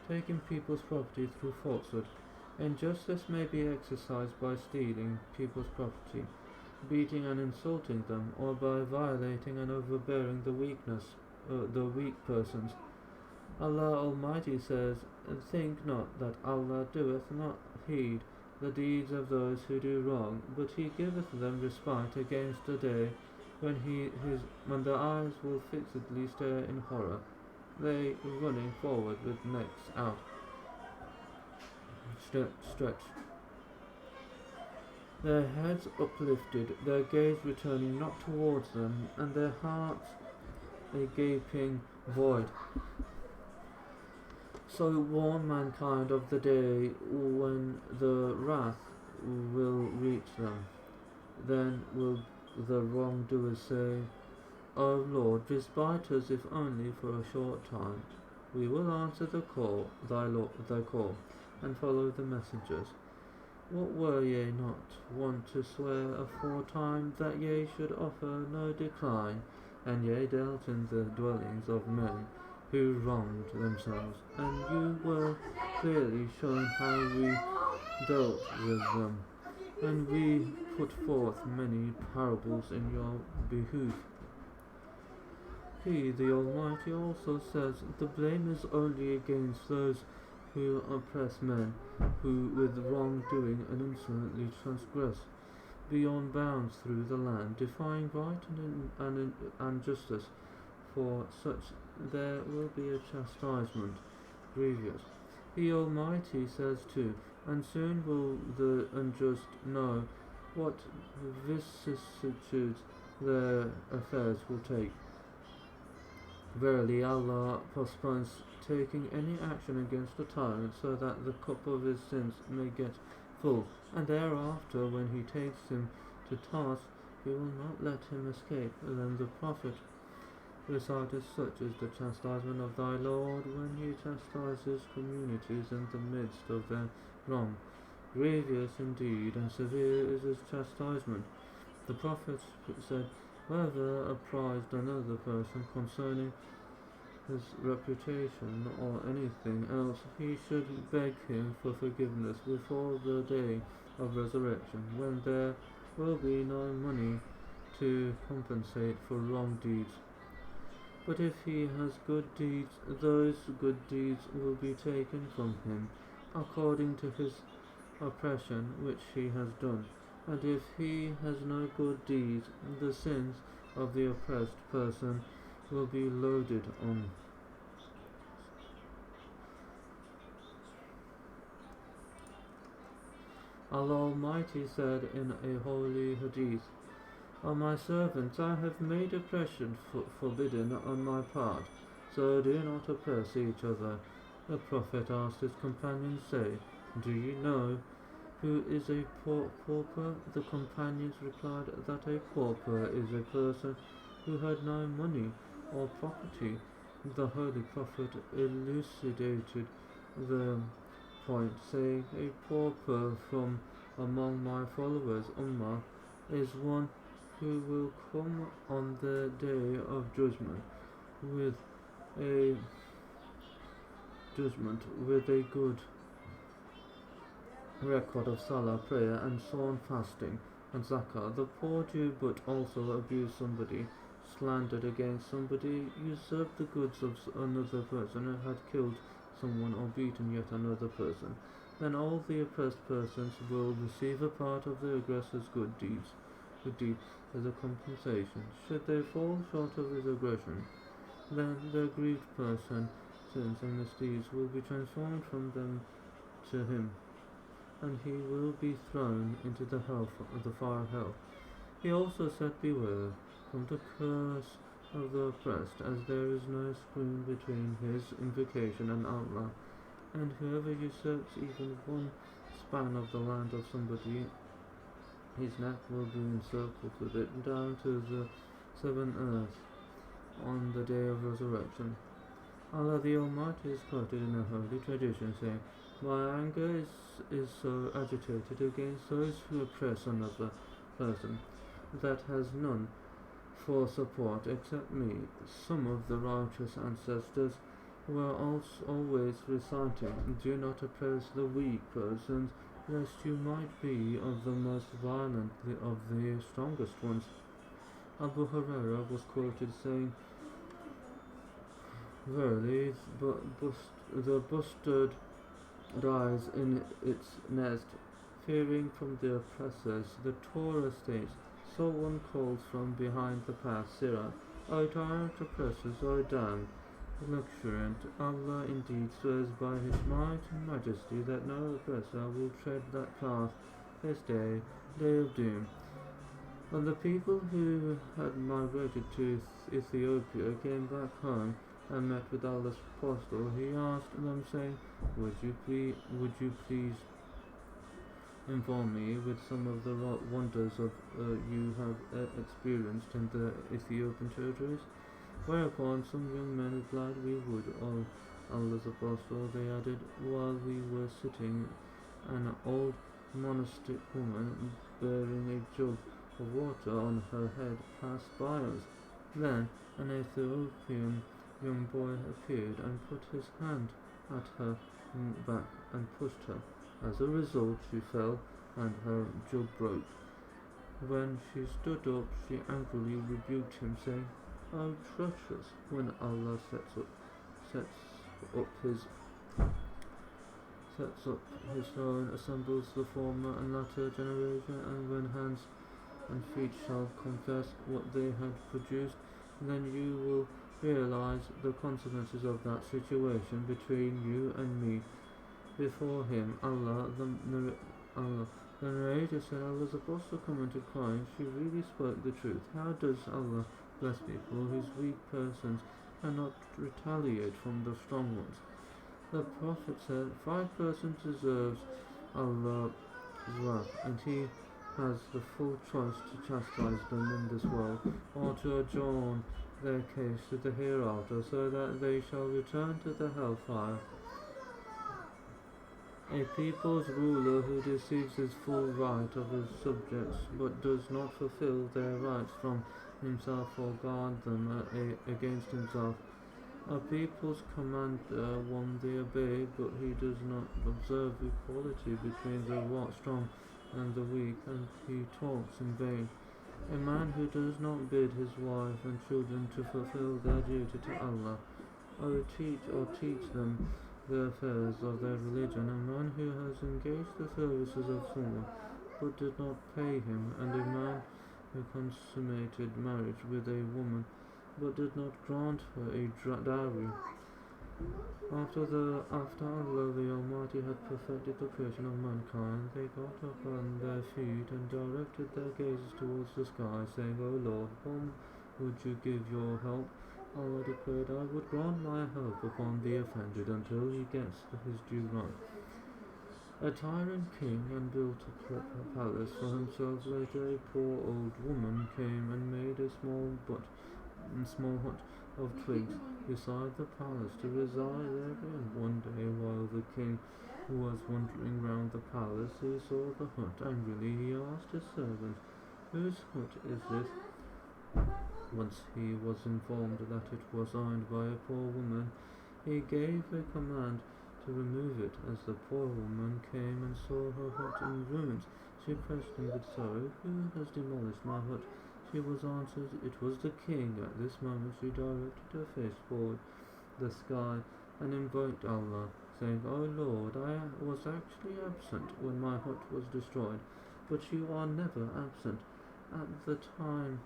taking people's property through falsehood. Injustice may be exercised by stealing people's property, beating and insulting them, or by violating and overbearing the weak persons. Allah Almighty says, "Think not that Allah doeth not heed the deeds of those who do wrong, but He giveth them respite against the day when their eyes will fixedly stare in horror, they running forward with necks out stretched, their heads uplifted, their gaze returning not towards them, and their hearts a gaping void. So warn mankind of the day when the wrath will reach them. Then will the wrongdoers say, O Lord, respite us if only for a short time. We will answer thy call, and follow the messengers. What were ye not wont to swear aforetime, that ye should offer no decline, and ye dealt in the dwellings of men who wronged themselves, and you were clearly shown how we dealt with them, and we put forth many parables in your behoof. He, the Almighty, also says, the blame is only against those who oppress men, who with wrongdoing and insolently transgress beyond bounds through the land, defying right and justice. For such there will be a chastisement grievous. The Almighty says too, and soon will the unjust know what vicissitudes their affairs will take. Verily Allah postpones taking any action against a tyrant, so that the cup of his sins may get full, and thereafter, when he takes him to task, he will not let him escape. Then the Prophet recited, such is the chastisement of thy Lord when he chastises communities in the midst of their wrong. Grievous indeed and severe is his chastisement. The Prophet said, whoever apprised another person concerning his reputation or anything else, he should beg him for forgiveness before the day of resurrection, when there will be no money to compensate for wrong deeds. But if he has good deeds, those good deeds will be taken from him according to his oppression which he has done. And if he has no good deeds, the sins of the oppressed person will be loaded on. Allah Almighty said in a holy hadith, O my servants, I have made oppression forbidden on my part, so do not oppress each other. The Prophet asked his companions, say, do you know who is a pauper? The companions replied that a pauper is a person who had no money or property. The Holy Prophet elucidated the point, saying, a pauper from among my followers, Ummah, is one who will come on the day of judgment with a good record of salah, prayer, and sawn fasting, and zakah. The poor do but also abuse somebody, slandered against somebody, usurped the goods of another person, and had killed someone or beaten yet another person. Then all the oppressed persons will receive a part of the aggressor's good deed as a compensation. Should they fall short of his aggression, then the aggrieved person's sins and misdeeds will be transformed from them to him, and he will be thrown into the fire of hell. He also said, beware from the curse of the oppressed, as there is no screen between his invocation and Allah, and whoever usurps even one span of the land of somebody, his neck will be encircled with it down to the seventh earth on the day of resurrection. Allah the Almighty is quoted in a holy tradition, saying, my anger is so agitated against those who oppress another person that has none for support except me. Some of the righteous ancestors were also always reciting, "Do not oppress the weak persons, lest you might be of the most violent of the strongest ones." Abu Huraira was quoted saying, "Verily, the bustard dies in its nest, fearing from the oppressors." The Torah states, "So one calls from behind the path, Sirah, O tyrant oppressors, O damned, luxuriant. Allah indeed swears by his might and majesty that no oppressor will tread that path this day, day of doom." When the people who had migrated to Ethiopia came back home and met with Allah's apostle, he asked them, saying, would you please inform me with some of the wonders of you have experienced in the Ethiopian territories?" Whereupon some young men replied, "We would, O Allah's apostle." They added, "While we were sitting, an old monastic woman bearing a jug of water on her head passed by us. Then an Ethiopian young boy appeared and put his hand at her back and pushed her. As a result, she fell and her jug broke. When she stood up, she angrily rebuked him, saying, "O treacherous, when Allah sets up his throne, assembles the former and latter generation, and when hands and feet shall confess what they had produced, then you will realize the consequences of that situation between you and me before him." The narrator said, Allah's apostle commented, crying, "She really spoke the truth. How does Allah bless people whose weak persons cannot retaliate from the strong ones?" The Prophet said, "5 persons deserves Allah's wrath, and he has the full choice to chastise them in this world, or to adjourn their case to the hereafter, so that they shall return to the hellfire. A people's ruler who deceives his full right of his subjects, but does not fulfill their rights from himself or guard them against himself. A people's commander one they obey, but he does not observe equality between the strong and the weak, and he talks in vain. A man who does not bid his wife and children to fulfill their duty to Allah, or teach them the affairs of their religion. A man who has engaged the services of someone, but did not pay him, and a man who consummated marriage with a woman, but did not grant her a dowry. After Allah the Almighty had perfected the creation of mankind, they got up on their feet and directed their gazes towards the sky, saying, O Lord, whom would you give your help? Allah declared, I would grant my help upon the offended until he gets his due right. A tyrant king and built a palace for himself. Later a poor old woman came and made a small hut of twigs beside the palace to reside therein. One day, while the king was wandering round the palace, he saw the hut. Angrily he asked his servant, Whose hut is this? Once he was informed that it was owned by a poor woman, he gave a command to remove it. As the poor woman came and saw her hut in ruins, she questioned with sorrow, Who has demolished my hut? She was answered, It was the king. At this moment she directed her face toward the sky and invoked Allah, saying, O Lord, I was actually absent when my hut was destroyed, but you are never absent. At the time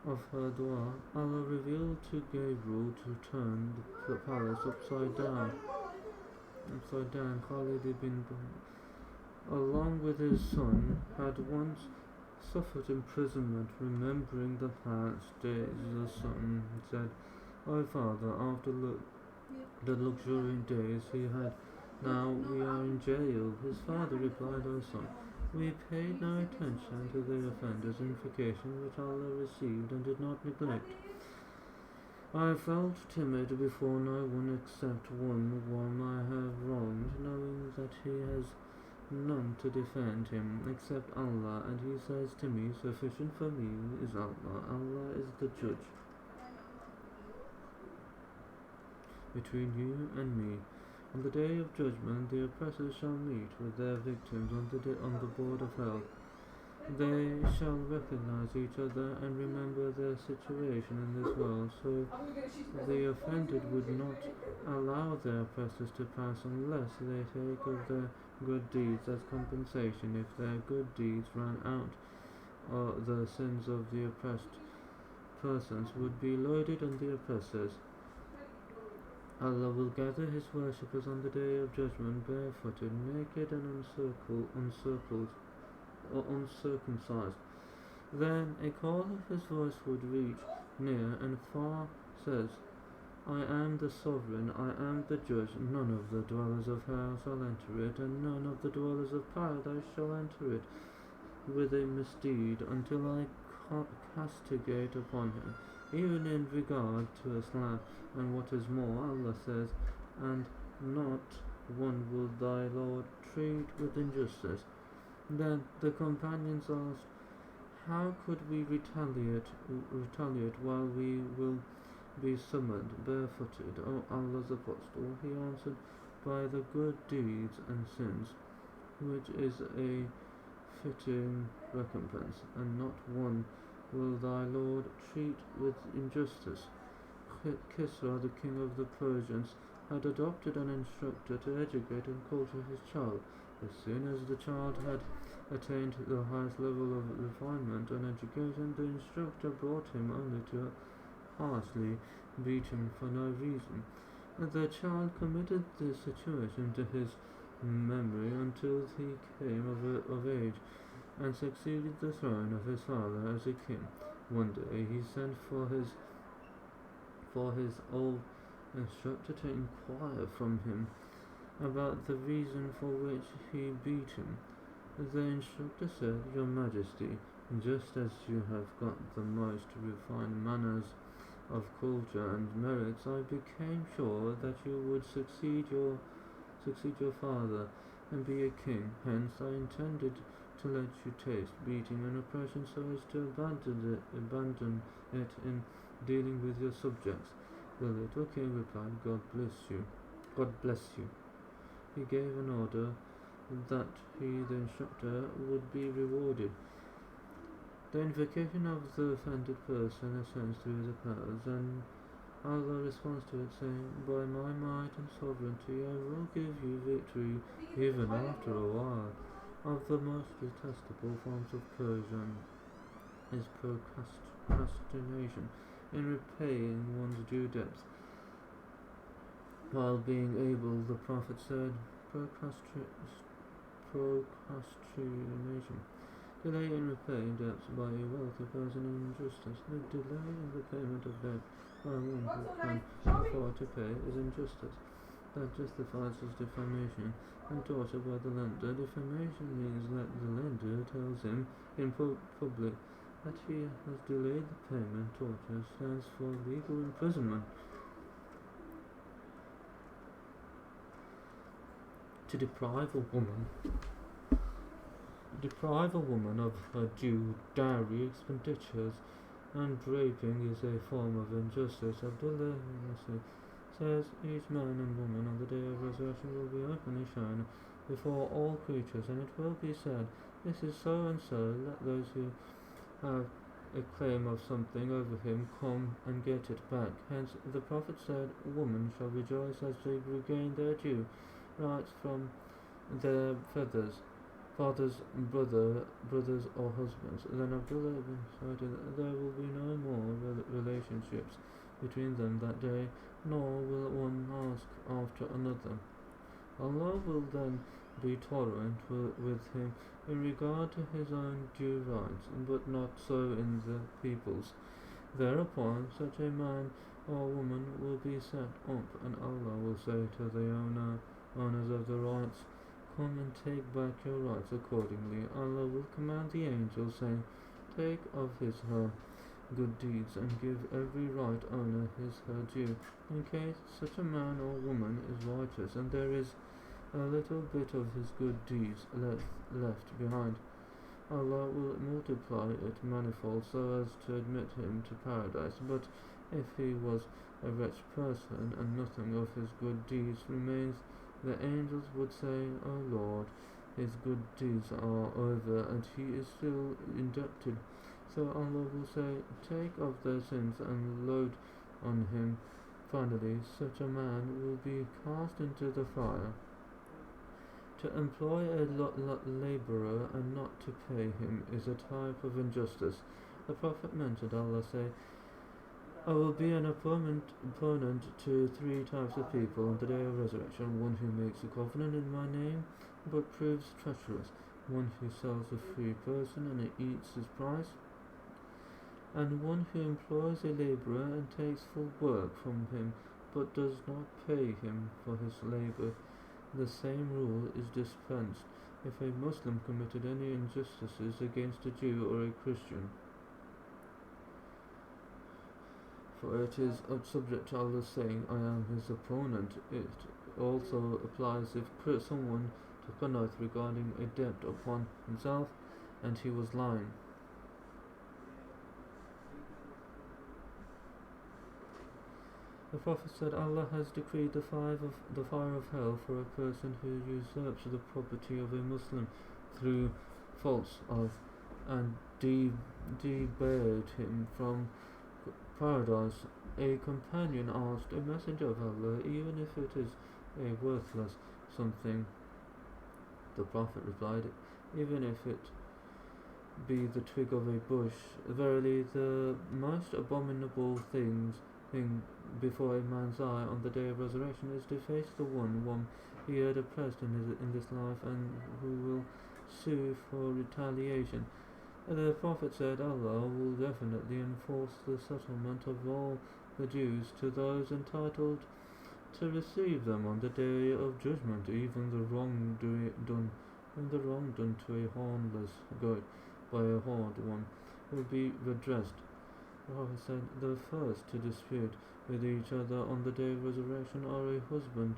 of her dua, Allah revealed to Gabriel to turn the palace upside down. Khalid ibn along with his son, had once suffered imprisonment. Remembering the past days, the son said, O father, after the luxuriant days he had, now we are in jail. His father replied, O son, we paid no attention to the offender's invocation which Allah received and did not neglect. I felt timid before no one except one whom I have wronged, knowing that he has none to defend him except Allah, and he says to me, Sufficient for me is Allah. Allah is the judge. between you and me. On the day of judgment, the oppressors shall meet with their victims on the board of hell. They shall recognize each other and remember their situation in this world, so the offended would not allow their oppressors to pass unless they take of their good deeds as compensation. If their good deeds ran out, the sins of the oppressed persons would be loaded on the oppressors. Allah will gather His worshippers on the day of judgment barefooted, naked and uncircumcised. Then a call of His voice would reach near and far, says, I am the sovereign, I am the judge, none of the dwellers of hell shall enter it, and none of the dwellers of paradise shall enter it with a misdeed until I castigate upon him, even in regard to Islam. And what is more, Allah says, and not one will thy Lord treat with injustice. Then the companions asked, how could we retaliate while we will be summoned barefooted, O Allah's Apostle? He answered, by the good deeds and sins, which is a fitting recompense, and not one will thy Lord treat with injustice. Kisra, the king of the Persians, had adopted an instructor to educate and culture his child. As soon as the child had attained the highest level of refinement and education, the instructor brought him only to harshly beat him for no reason. The child committed this situation to his memory until he came of age and succeeded the throne of his father as a king. One day he sent for his old instructor to inquire from him about the reason for which he beat him. The instructor said, Your Majesty, just as you have got the most refined manners of culture and merits, I became sure that you would succeed your father and be a king. Hence I intended to let you taste beating and oppression so as to abandon it in dealing with your subjects. The little king replied, God bless you. God bless you. He gave an order that he, the instructor, would be rewarded. The invocation of the offended person ascends through the clouds, and Allah responds to it, saying, By my might and sovereignty I will give you victory even after a while. Of the most detestable forms of Persian is procrastination in repaying one's due debts. While being able, the Prophet said, procrastination, delay in repaying debts by a wealthy person in injustice. The delay in the payment of debt by one who can afford to pay is injustice that justifies as defamation and torture by the lender. Defamation means that the lender tells him in public that he has delayed the payment. Torture stands for legal imprisonment. To deprive a woman of her due dowry, expenditures, and draping is a form of injustice. Abdullah says, each man and woman on the day of resurrection will be openly shown before all creatures, and it will be said, this is so and so, let those who have a claim of something over him come and get it back. Hence the Prophet said, women shall rejoice as they regain their due rights from their fathers, brothers or husbands. Then Abdullah ibn cited that there will be no more relationships between them that day, nor will one ask after another. Allah will then be tolerant with him in regard to his own due rights, but not so in the people's. Thereupon such a man or woman will be set up, and Allah will say to the owners of the rights, come and take back your rights accordingly. Allah will command the angels, saying, take of her good deeds and give every right owner her due. In case such a man or woman is righteous and there is a little bit of his good deeds left behind, Allah will multiply it manifold so as to admit him to paradise. But If he was a wretched person and nothing of his good deeds remains, the angels would say, O Lord, his good deeds are over and he is still indebted. So Allah will say, take of their sins and load on him. Finally, such a man will be cast into the fire. To employ a labourer and not to pay him is a type of injustice. The Prophet mentioned Allah say, I will be an opponent to three types of people on the day of resurrection: one who makes a covenant in my name but proves treacherous, one who sells a free person and eats his price, and one who employs a labourer and takes full work from him but does not pay him for his labour. The same rule is dispensed if a Muslim committed any injustices against a Jew or a Christian, for it is subject to Allah saying, I am his opponent. It also applies if someone took an oath regarding a debt upon himself and he was lying. The Prophet said, Allah has decreed the fire of hell for a person who usurps the property of a Muslim through false oath and debarred him from paradise. A companion asked a messenger of Allah, even if it is a worthless something. The Prophet replied, even if it be the twig of a bush. Verily, the most abominable thing before a man's eye on the day of resurrection is to face the one he had oppressed in this life and who will sue for retaliation. The Prophet said, Allah will definitely enforce the settlement of all the Jews to those entitled to receive them on the day of judgment. Even the wrong done to a hornless goat by a horned one will be redressed. The Prophet said, the first to dispute with each other on the day of resurrection are a husband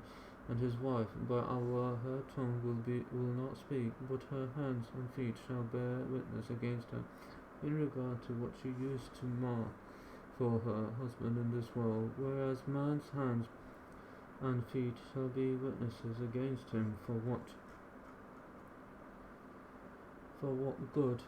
and his wife. By Allah, her tongue will not speak, but her hands and feet shall bear witness against her in regard to what she used to mar for her husband in this world, whereas man's hands and feet shall be witnesses against him for what good